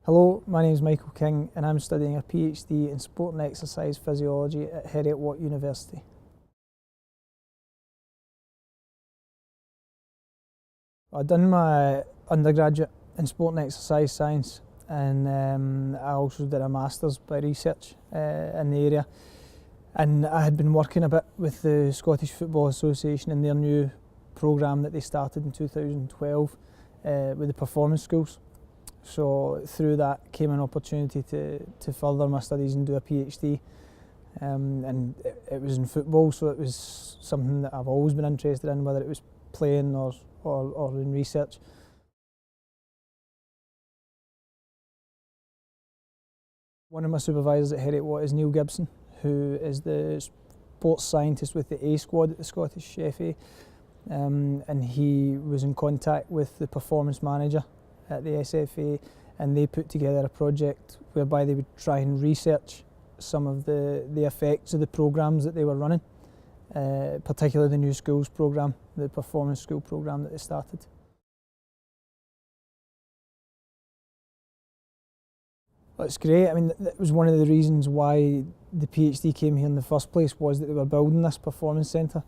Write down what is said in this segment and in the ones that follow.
Hello, my name is Michael King and I'm studying a PhD in Sport and Exercise Physiology at Heriot-Watt University. I've done my undergraduate in Sport and Exercise Science, and I also did a Masters by research in the area, and I had been working a bit with the Scottish Football Association in their new programme that they started in 2012 with the performance schools. So through that came an opportunity to further my studies and do a PhD, and it was in football, so it was something that I've always been interested in, whether it was playing or in research. One of my supervisors at Heriot-Watt is Neil Gibson, who is the sports scientist with the A squad at the Scottish FA, and he was in contact with the performance manager at the SFA, and they put together a project whereby they would try and research some of the effects of the programmes that they were running, particularly the new schools programme, the performance school programme that they started. Well, it's great. I mean, that was one of the reasons why the PhD came here in the first place, was that they were building this performance centre,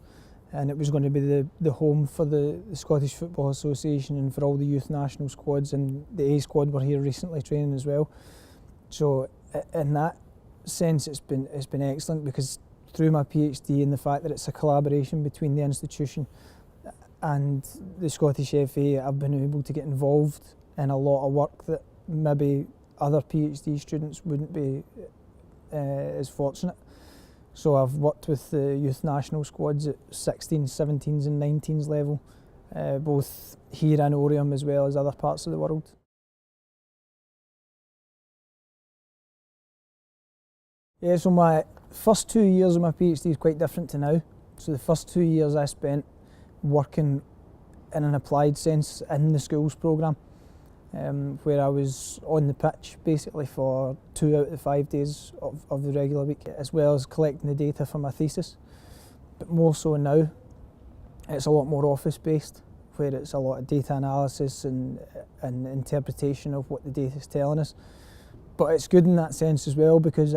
and it was going to be the home for the Scottish Football Association and for all the youth national squads, and the A squad were here recently training as well. So in that sense it's been excellent, because through my PhD and the fact that it's a collaboration between the institution and the Scottish FA, I've been able to get involved in a lot of work that maybe other PhD students wouldn't be as fortunate. So I've worked with the youth national squads at 16s, 17s and 19s level, both here in Oriam as well as other parts of the world. Yeah, so my first 2 years of my PhD is quite different to now. So the first 2 years I spent working in an applied sense in the schools programme, where I was on the pitch basically for 2 out of the 5 days of the regular week, as well as collecting the data for my thesis. But more so now, it's a lot more office based, where it's a lot of data analysis and interpretation of what the data is telling us. But it's good in that sense as well, because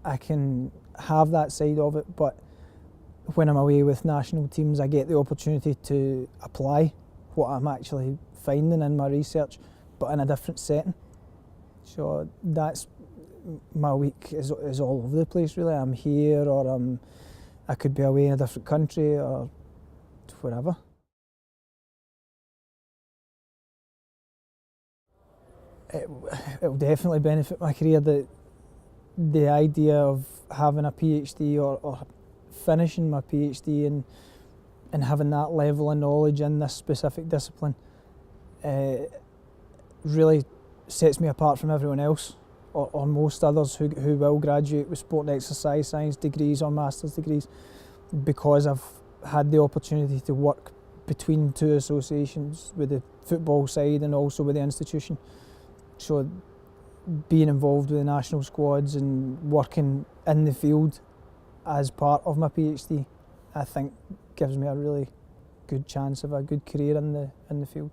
I can have that side of it, but when I'm away with national teams I get the opportunity to apply what I'm actually finding in my research, but in a different setting. So that's my week is all over the place really. I'm here, or I could be away in a different country or wherever. It will definitely benefit my career. The idea of having a PhD or finishing my PhD and having that level of knowledge in this specific discipline really sets me apart from everyone else, or most others who will graduate with sport and exercise science degrees or master's degrees, because I've had the opportunity to work between two associations, with the football side and also with the institution. So being involved with the national squads and working in the field as part of my PhD, I think gives me a really good chance of a good career in the field.